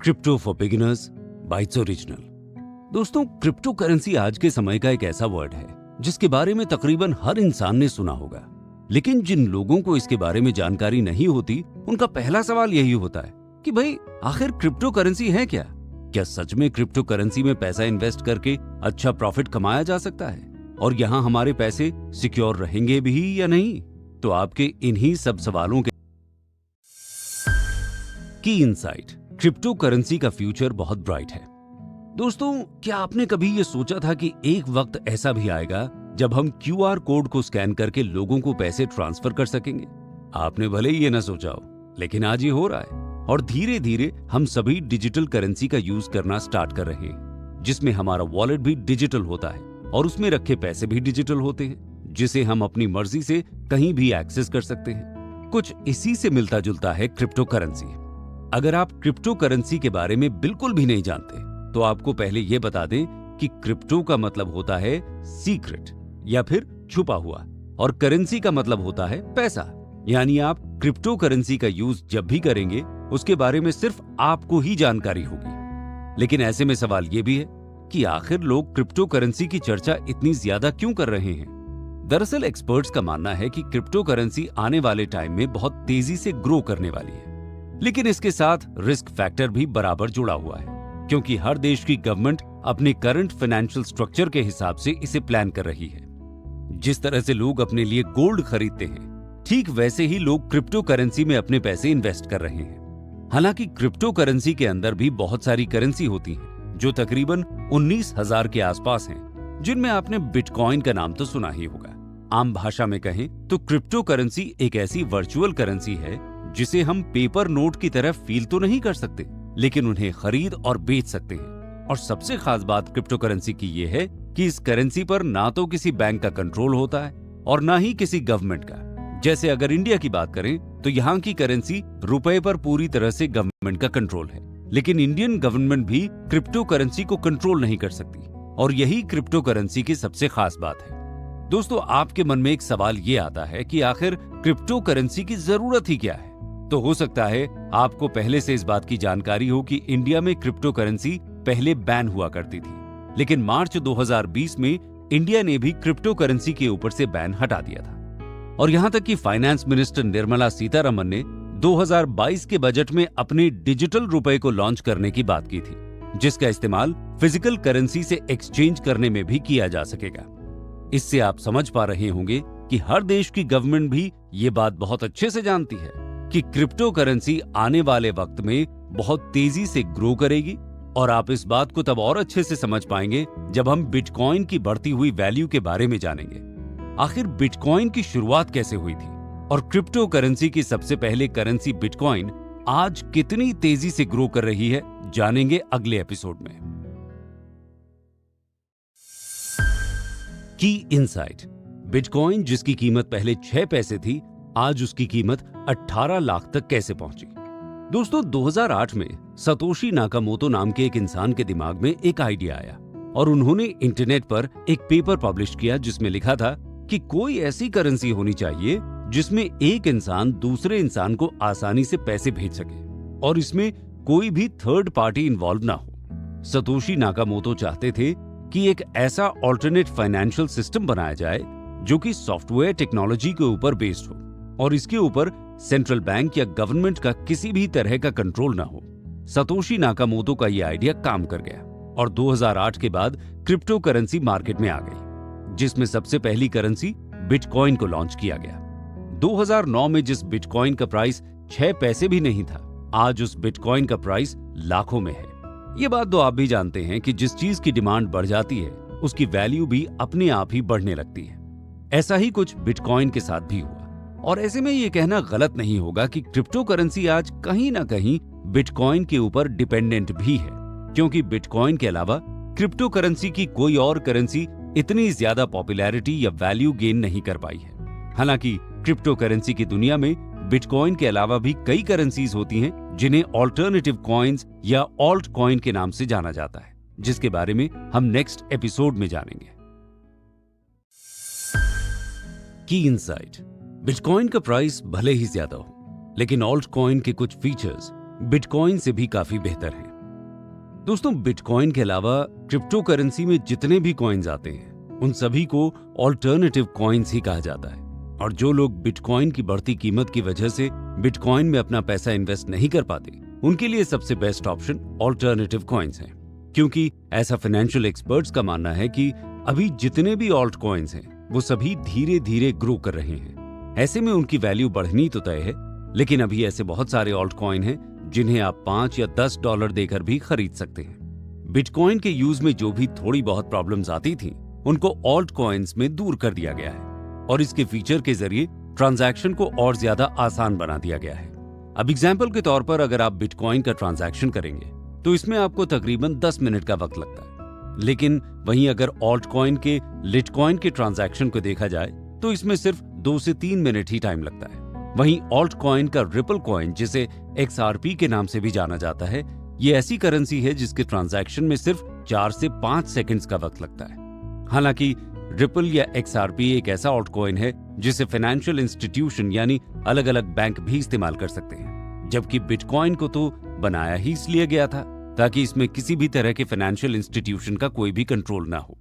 Crypto for beginners bytes original. दोस्तों, crypto currency आज के समय का एक ऐसा वर्ड है जिसके बारे में तकरीबन हर इंसान ने सुना होगा, लेकिन जिन लोगों को इसके बारे में जानकारी नहीं होती उनका पहला सवाल यही होता है कि भाई आखिर क्रिप्टो करेंसी है क्या? क्या सच में क्रिप्टो करेंसी में पैसा इन्वेस्ट करके अच्छा प्रॉफिट कमाया जा सकता है और यहाँ हमारे पैसे सिक्योर रहेंगे भी या नहीं? तो आपके इन्हीं सब सवालों के की इनसाइट, क्रिप्टो करेंसी का फ्यूचर बहुत ब्राइट है। दोस्तों, क्या आपने कभी ये सोचा था कि एक वक्त ऐसा भी आएगा जब हम क्यूआर कोड को स्कैन करके लोगों को पैसे ट्रांसफर कर सकेंगे? आपने भले ही ये ना सोचा हो, लेकिन आज ये हो रहा है और धीरे धीरे हम सभी डिजिटल करेंसी का यूज करना स्टार्ट कर रहे हैं, जिसमें हमारा वॉलेट भी डिजिटल होता है और उसमें रखे पैसे भी डिजिटल होते हैं, जिसे हम अपनी मर्जी से कहीं भी एक्सेस कर सकते हैं। कुछ इसी से मिलता जुलता है क्रिप्टो करेंसी। अगर आप क्रिप्टो करेंसी के बारे में बिल्कुल भी नहीं जानते तो आपको पहले यह बता दें कि क्रिप्टो का मतलब होता है सीक्रेट या फिर छुपा हुआ, और करेंसी का मतलब होता है पैसा। यानी आप क्रिप्टो करेंसी का यूज जब भी करेंगे उसके बारे में सिर्फ आपको ही जानकारी होगी। लेकिन ऐसे में सवाल यह भी है कि आखिर लोग क्रिप्टो करेंसी की चर्चा इतनी ज्यादा क्यों कर रहे हैं? दरअसल एक्सपर्ट्स का मानना है कि क्रिप्टो करेंसी आने वाले टाइम में बहुत तेजी से ग्रो करने वाली है, लेकिन इसके साथ रिस्क फैक्टर भी बराबर जुड़ा हुआ है, क्योंकि हर देश की गवर्नमेंट अपने करंट फाइनेंशियल स्ट्रक्चर के हिसाब से इसे प्लान कर रही है। जिस तरह से लोग अपने लिए गोल्ड खरीदते हैं, ठीक वैसे ही लोग क्रिप्टो करेंसी में अपने पैसे इन्वेस्ट कर रहे हैं। हालांकि क्रिप्टो करेंसी के अंदर भी बहुत सारी करेंसी होती हैं, जो तकरीबन 19,000 के आसपास हैं, जिनमें आपने बिटकॉइन का नाम तो सुना ही होगा। आम भाषा में कहें तो क्रिप्टो करेंसी एक ऐसी वर्चुअल करेंसी है जिसे हम पेपर नोट की तरह फील तो नहीं कर सकते, लेकिन उन्हें खरीद और बेच सकते हैं। और सबसे खास बात क्रिप्टो करेंसी की यह है कि इस करेंसी पर ना तो किसी बैंक का कंट्रोल होता है और ना ही किसी गवर्नमेंट का। जैसे अगर इंडिया की बात करें तो यहाँ की करेंसी रुपए पर पूरी तरह से गवर्नमेंट का कंट्रोल है, लेकिन इंडियन गवर्नमेंट भी क्रिप्टो करेंसी को कंट्रोल नहीं कर सकती, और यही क्रिप्टो करेंसी की सबसे खास बात है। दोस्तों, आपके मन में एक सवाल ये आता है कि आखिर क्रिप्टो करेंसी की जरूरत ही क्या है? तो हो सकता है आपको पहले से इस बात की जानकारी हो कि इंडिया में क्रिप्टो करेंसी पहले बैन हुआ करती थी, लेकिन मार्च 2020 में इंडिया ने भी क्रिप्टो करेंसी के ऊपर से बैन हटा दिया था। और यहां तक कि फाइनेंस मिनिस्टर निर्मला सीतारमण ने 2022 के बजट में अपने डिजिटल रुपए को लॉन्च करने की बात की थी, जिसका इस्तेमाल फिजिकल करेंसी से एक्सचेंज करने में भी किया जा सकेगा। इससे आप समझ पा रहे होंगे कि हर देश की गवर्नमेंट भी ये बात बहुत अच्छे से जानती है कि क्रिप्टो करेंसी आने वाले वक्त में बहुत तेजी से ग्रो करेगी, और आप इस बात को तब और अच्छे से समझ पाएंगे जब हम बिटकॉइन की बढ़ती हुई वैल्यू के बारे में जानेंगे। आखिर बिटकॉइन की शुरुआत कैसे हुई थी और क्रिप्टो करेंसी की सबसे पहले करेंसी बिटकॉइन आज कितनी तेजी से ग्रो कर रही है, जानेंगे अगले एपिसोड में। की इनसाइट, बिटकॉइन जिसकी कीमत पहले 6 पैसे थी, आज उसकी कीमत 18 लाख तक कैसे पहुंची? दोस्तों, 2008 में सतोशी नाकामोतो नाम के एक इंसान के दिमाग में एक आइडिया आया और उन्होंने इंटरनेट पर एक पेपर पब्लिश किया जिसमें लिखा था कि कोई ऐसी करेंसी होनी चाहिए जिसमें एक इंसान दूसरे इंसान को आसानी से पैसे भेज सके और इसमें कोई भी थर्ड पार्टी इन्वॉल्व ना हो। सतोशी नाकामोतो चाहते थे कि एक ऐसा ऑल्टरनेट फाइनेंशियल सिस्टम बनाया जाए जो कि सॉफ्टवेयर टेक्नोलॉजी के ऊपर बेस्ड हो और इसके ऊपर सेंट्रल बैंक या गवर्नमेंट का किसी भी तरह का कंट्रोल ना हो। सतोशी नाकामोतो का यह आइडिया काम कर गया और 2008 के बाद क्रिप्टो करेंसी मार्केट में आ गई, जिसमें सबसे पहली करेंसी बिटकॉइन को लॉन्च किया गया। 2009 में जिस बिटकॉइन का प्राइस 6 पैसे भी नहीं था, आज उस बिटकॉइन का प्राइस लाखों में है। ये बात तो आप भी जानते हैं कि जिस चीज की डिमांड बढ़ जाती है उसकी वैल्यू भी अपने आप ही बढ़ने लगती है। ऐसा ही कुछ बिटकॉइन के साथ भी हुआ, और ऐसे में ये कहना गलत नहीं होगा कि क्रिप्टो करेंसी आज कहीं ना कहीं बिटकॉइन के ऊपर डिपेंडेंट भी है, क्योंकि बिटकॉइन के अलावा क्रिप्टो करेंसी की कोई और करेंसी इतनी ज्यादा पॉपुलैरिटी या वैल्यू गेन नहीं कर पाई है। हालांकि क्रिप्टो करेंसी की दुनिया में बिटकॉइन के अलावा भी कई करेंसीज होती हैं जिन्हें ऑल्टरनेटिव कॉइन्स या ऑल्ट कॉइन के नाम से जाना जाता है, जिसके बारे में हम नेक्स्ट एपिसोड में जानेंगे। की इनसाइट, बिटकॉइन का प्राइस भले ही ज्यादा हो, लेकिन ऑल्ट कॉइन के कुछ फीचर्स बिटकॉइन से भी काफी बेहतर हैं। दोस्तों, बिटकॉइन के अलावा क्रिप्टो करेंसी में जितने भी कॉइन्स आते हैं उन सभी को ऑल्टरनेटिव कॉइन्स ही कहा जाता है। और जो लोग बिटकॉइन की बढ़ती कीमत की वजह से बिटकॉइन में अपना पैसा इन्वेस्ट नहीं कर पाते, उनके लिए सबसे बेस्ट ऑप्शन ऑल्टरनेटिव कॉइन्स है। क्योंकि ऐसा फाइनेंशियल एक्सपर्ट्स का मानना है कि अभी जितने भी ऑल्ट कॉइन्स हैं वो सभी धीरे धीरे ग्रो कर रहे हैं। ऐसे में उनकी वैल्यू बढ़नी तो तय है, लेकिन अभी ऐसे बहुत सारे ऑल्ट कॉइन हैं जिन्हें आप $5 या $10 देकर भी खरीद सकते हैं। बिटकॉइन के यूज में जो भी थोड़ी बहुत प्रॉब्लम्स आती थी उनको ऑल्ट कॉइन्स में दूर कर दिया गया है और इसके फीचर के जरिए ट्रांजैक्शन को और ज्यादा आसान बना दिया गया है। अब एग्जाम्पल के तौर पर अगर आप बिटकॉइन का ट्रांजैक्शन करेंगे तो इसमें आपको तकरीबन 10 मिनट का वक्त लगता है, लेकिन वहीं अगर ऑल्ट कॉइन के लिटकॉइन के ट्रांजैक्शन को देखा जाए तो इसमें सिर्फ 2 से 3 मिनट ही टाइम लगता है। वहीं ऑल्ट कॉइन का रिपल कॉइन, जिसे XRP के नाम से भी जाना जाता है, ये ऐसी करेंसी है जिसके ट्रांजैक्शन में सिर्फ 4 से 5 सेकंड्स का वक्त लगता है। हालांकि रिपल या XRP एक ऐसा ऑल्ट कॉइन है जिसे फाइनेंशियल इंस्टीट्यूशन यानी अलग अलग बैंक भी इस्तेमाल कर सकते हैं, जबकि बिटकॉइन को तो बनाया ही इसलिए गया था ताकि इसमें किसी भी तरह के फाइनेंशियल इंस्टीट्यूशन का कोई भी कंट्रोल ना हो।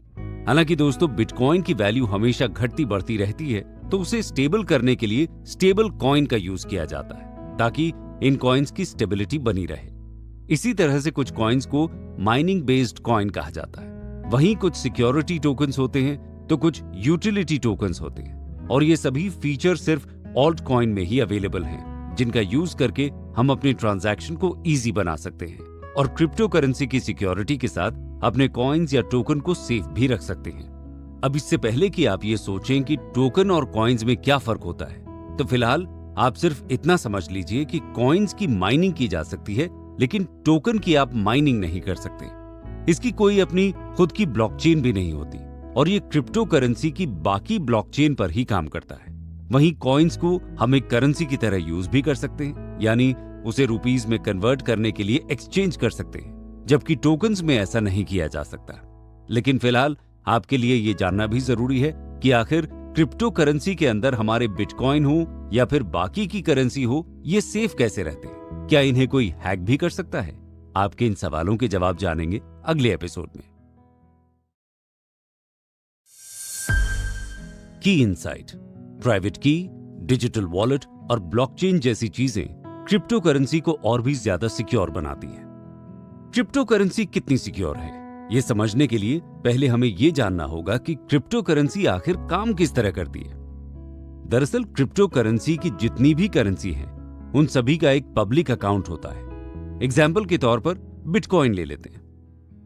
हालांकि दोस्तों, बिटकॉइन की वैल्यू हमेशा घटती बढ़ती रहती है, तो उसे स्टेबल करने के लिए स्टेबल कॉइन का यूज किया जाता है ताकि इन कॉइन्स की स्टेबिलिटी बनी रहे। इसी तरह से कुछ कॉइन्स को माइनिंग बेस्ड कॉइन कहा जाता है। वहीं कुछ सिक्योरिटी टोकन्स होते हैं तो कुछ यूटिलिटी टोकन्स होते हैं, और ये सभी फीचर सिर्फ ऑल्ट कॉइन में ही अवेलेबल हैं, जिनका यूज करके हम अपनी ट्रांजैक्शन को इजी बना सकते हैं और क्रिप्टो करेंसी की सिक्योरिटी के साथ अपने कॉइन्स या टोकन को सेफ भी रख सकते हैं। अब इससे पहले कि आप ये सोचें कि टोकन और कॉइन्स में क्या फर्क होता है, तो फिलहाल आप सिर्फ इतना समझ लीजिए कि कॉइन्स की माइनिंग की जा सकती है, लेकिन टोकन की आप माइनिंग नहीं कर सकते। इसकी कोई अपनी खुद की ब्लॉकचेन भी नहीं होती और ये क्रिप्टो करेंसी की बाकी ब्लॉकचेन पर ही काम करता है। वहीं कॉइन्स को हम एक करेंसी की तरह यूज भी कर सकते हैं, यानी उसे रुपीस में कन्वर्ट करने के लिए एक्सचेंज कर सकते हैं, जबकि टोकन्स में ऐसा नहीं किया जा सकता। लेकिन फिलहाल आपके लिए ये जानना भी जरूरी है कि आखिर क्रिप्टो करेंसी के अंदर हमारे बिटकॉइन हो या फिर बाकी की करेंसी हो, ये सेफ कैसे रहते हैं? क्या इन्हें कोई हैक भी कर सकता है? आपके इन सवालों के जवाब जानेंगे अगले एपिसोड में। की इनसाइट, प्राइवेट की, डिजिटल वॉलेट और ब्लॉकचेन जैसी चीजें क्रिप्टो करेंसी को और भी ज्यादा सिक्योर बनाती हैं। क्रिप्टो करेंसी कितनी सिक्योर है, ये समझने के लिए पहले हमें ये जानना होगा कि क्रिप्टो करेंसी आखिर काम किस तरह करती है। दरअसल क्रिप्टो करेंसी की जितनी भी करेंसी है उन सभी का एक पब्लिक अकाउंट होता है। एग्जाम्पल के तौर पर बिटकॉइन ले लेते हैं।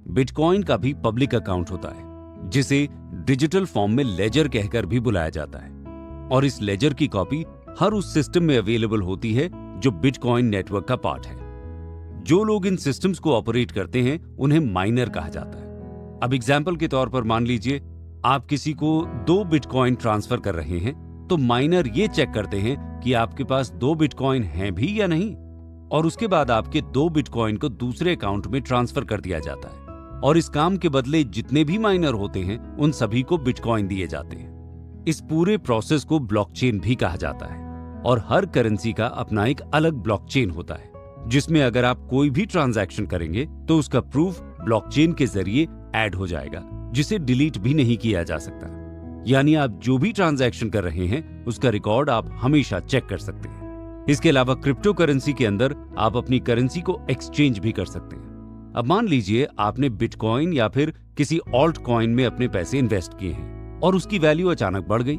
बिटकॉइन का भी पब्लिक अकाउंट होता है जिसे डिजिटल फॉर्म में लेजर कहकर भी बुलाया जाता है, और इस लेजर की कॉपी हर उस सिस्टम में अवेलेबल होती है जो बिटकॉइन नेटवर्क का पार्ट है। जो लोग इन सिस्टम्स को ऑपरेट करते हैं उन्हें माइनर कहा जाता है। अब एग्जाम्पल के तौर पर मान लीजिए आप किसी को 2 बिटकॉइन ट्रांसफर कर रहे हैं, तो माइनर ये चेक करते हैं कि आपके पास 2 बिटकॉइन हैं भी या नहीं, और उसके बाद आपके 2 बिटकॉइन को दूसरे अकाउंट में ट्रांसफर कर दिया जाता है, और इस काम के बदले जितने भी माइनर होते हैं उन सभी को बिटकॉइन दिए जाते हैं। इस पूरे प्रोसेस को ब्लॉकचेन भी कहा जाता है, और हर करेंसी का अपना एक अलग ब्लॉकचेन होता है, जिसमें अगर आप कोई भी ट्रांजैक्शन करेंगे तो उसका प्रूफ ब्लॉकचेन के जरिए ऐड हो जाएगा, जिसे डिलीट भी नहीं किया जा सकता। यानी आप जो भी ट्रांजैक्शन कर रहे हैं उसका रिकॉर्ड आप हमेशा चेक कर सकते हैं। इसके अलावा क्रिप्टो करेंसी के अंदर आप अपनी करेंसी को एक्सचेंज भी कर सकते हैं। अब मान लीजिए आपने बिटकॉइन या फिर किसी ऑल्ट कॉइन में अपने पैसे इन्वेस्ट किए हैं और उसकी वैल्यू अचानक बढ़ गई,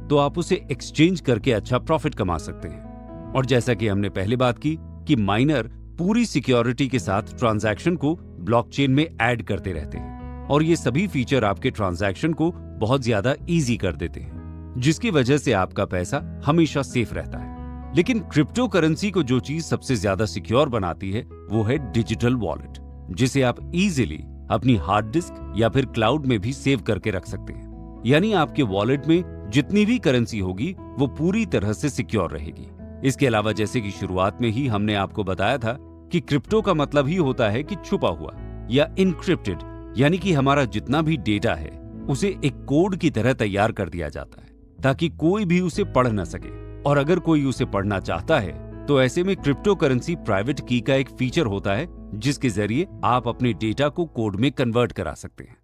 तो आप उसे एक्सचेंज करके अच्छा प्रॉफिट कमा सकते हैं। और जैसा कि हमने पहले बात की कि माइनर पूरी सिक्योरिटी के साथ ट्रांजैक्शन को ब्लॉकचेन में ऐड करते रहते हैं, और ये सभी फीचर आपके ट्रांजैक्शन को बहुत ज्यादा इजी कर देते हैं, जिसकी वजह से आपका पैसा हमेशा सेफ रहता है। लेकिन क्रिप्टो करेंसी को जो चीज सबसे ज्यादा सिक्योर बनाती है वो है डिजिटल वॉलेट, जिसे आप इजीली अपनी हार्ड डिस्क या फिर क्लाउड में भी सेव करके रख सकते हैं। यानी आपके वॉलेट में जितनी भी करेंसी होगी वो पूरी तरह से सिक्योर रहेगी। इसके अलावा जैसे कि शुरुआत में ही हमने आपको बताया था कि क्रिप्टो का मतलब ही होता है कि छुपा हुआ या इनक्रिप्टेड, यानी कि हमारा जितना भी डेटा है उसे एक कोड की तरह तैयार कर दिया जाता है ताकि कोई भी उसे पढ़ न सके, और अगर कोई उसे पढ़ना चाहता है तो ऐसे में क्रिप्टो करेंसी प्राइवेट की का एक फीचर होता है जिसके जरिए आप अपने डेटा को कोड में कन्वर्ट करा सकते हैं।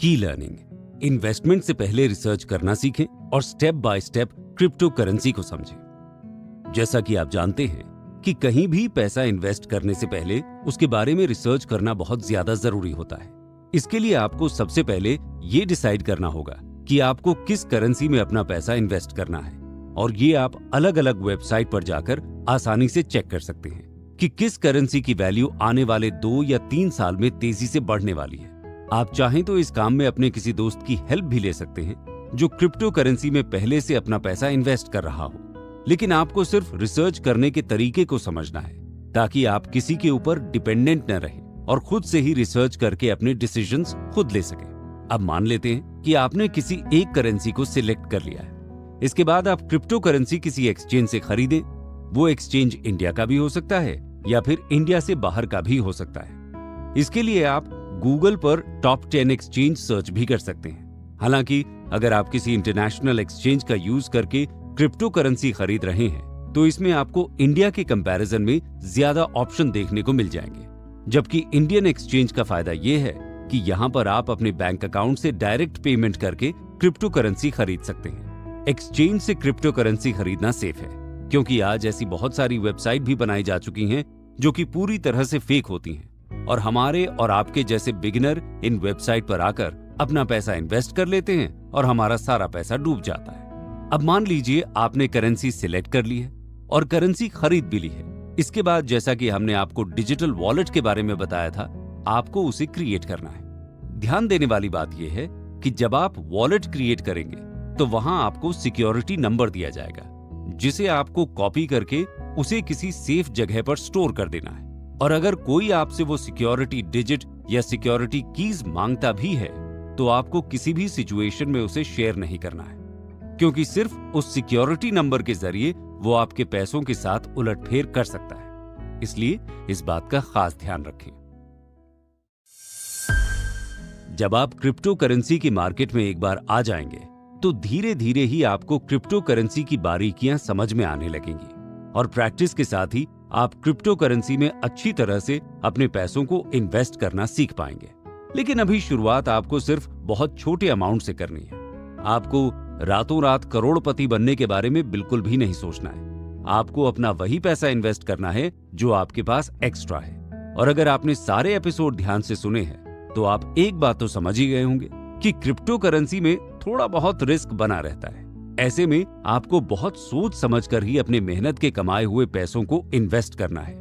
की लर्निंग, इन्वेस्टमेंट से पहले रिसर्च करना सीखें और step by step crypto currency को समझें। जैसा कि आप जानते हैं कि कहीं भी पैसा इन्वेस्ट करने से पहले उसके बारे में रिसर्च करना बहुत ज्यादा जरूरी होता है। इसके लिए आपको सबसे पहले ये डिसाइड करना होगा कि आपको किस करेंसी में अपना पैसा इन्वेस्ट करना है, और ये आप अलग अलग वेबसाइट पर जाकर आसानी से चेक कर सकते हैं कि किस करेंसी की वैल्यू आने वाले 2 या 3 साल में तेजी से बढ़ने वाली है। आप चाहें तो इस काम में अपने किसी दोस्त की हेल्प भी ले सकते हैं जो क्रिप्टो करेंसी में पहले से अपना पैसा इन्वेस्ट कर रहा हो, लेकिन आपको सिर्फ रिसर्च करने के तरीके को समझना है ताकि आप किसी के ऊपर डिपेंडेंट न रहें और खुद से ही रिसर्च करके अपने डिसीजंस खुद ले सकें। अब मान लेते हैं कि आपने किसी एक करेंसी को सिलेक्ट कर लिया है। इसके बाद आप क्रिप्टो करेंसी किसी एक्सचेंज से खरीदें। वो एक्सचेंज इंडिया का भी हो सकता है या फिर इंडिया से बाहर का भी हो सकता है। इसके लिए आप गूगल पर टॉप 10 एक्सचेंज सर्च भी कर सकते हैं। हालांकि अगर आप किसी इंटरनेशनल एक्सचेंज का यूज करके क्रिप्टो करेंसी खरीद रहे हैं तो इसमें आपको इंडिया के कंपैरिजन में ज्यादा ऑप्शन देखने को मिल जाएंगे, जबकि इंडियन एक्सचेंज का फायदा ये है कि यहाँ पर आप अपने बैंक अकाउंट से डायरेक्ट पेमेंट करके क्रिप्टो करेंसी खरीद सकते हैं। एक्सचेंज से क्रिप्टो करेंसी खरीदना सेफ है क्योंकि आज ऐसी बहुत सारी वेबसाइट भी बनाई जा चुकी हैं जो कि पूरी तरह से फेक होती हैं, और हमारे और आपके जैसे बिगिनर इन वेबसाइट पर आकर अपना पैसा इन्वेस्ट कर लेते हैं और हमारा सारा पैसा डूब जाता है। अब मान लीजिए आपने करेंसी सिलेक्ट कर ली है और करेंसी खरीद भी ली है। इसके बाद जैसा कि हमने आपको डिजिटल वॉलेट के बारे में बताया था, आपको उसे क्रिएट करना है। ध्यान देने वाली बात यह है कि जब आप वॉलेट क्रिएट करेंगे तो वहां आपको सिक्योरिटी नंबर दिया जाएगा जिसे आपको कॉपी करके उसे किसी सेफ जगह पर स्टोर कर देना है। और अगर कोई आपसे वो सिक्योरिटी डिजिट या सिक्योरिटी कीज मांगता भी है तो आपको किसी भी सिचुएशन में उसे शेयर नहीं करना है, क्योंकि सिर्फ उस सिक्योरिटी नंबर के जरिए वो आपके पैसों के साथ उलटफेर कर सकता है। इसलिए इस बात का खास ध्यान रखें। जब आप क्रिप्टो करेंसी की मार्केट में एक बार आ जाएंगे तो धीरे धीरे ही आपको क्रिप्टो करेंसी की बारीकियां समझ में आने लगेंगी, और प्रैक्टिस के साथ ही आप क्रिप्टो करेंसी में अच्छी तरह से अपने पैसों को इन्वेस्ट करना सीख पाएंगे। लेकिन अभी शुरुआत आपको सिर्फ बहुत छोटे अमाउंट से करनी है। आपको रातों रात करोड़पति बनने के बारे में बिल्कुल भी नहीं सोचना है। आपको अपना वही पैसा इन्वेस्ट करना है जो आपके पास एक्स्ट्रा है। और अगर आपने सारे एपिसोड ध्यान से सुने हैं तो आप एक बात तो समझ ही गए होंगे कि क्रिप्टो करेंसी में थोड़ा बहुत रिस्क बना रहता है। ऐसे में आपको बहुत सोच समझकर ही अपने मेहनत के कमाए हुए पैसों को इन्वेस्ट करना है।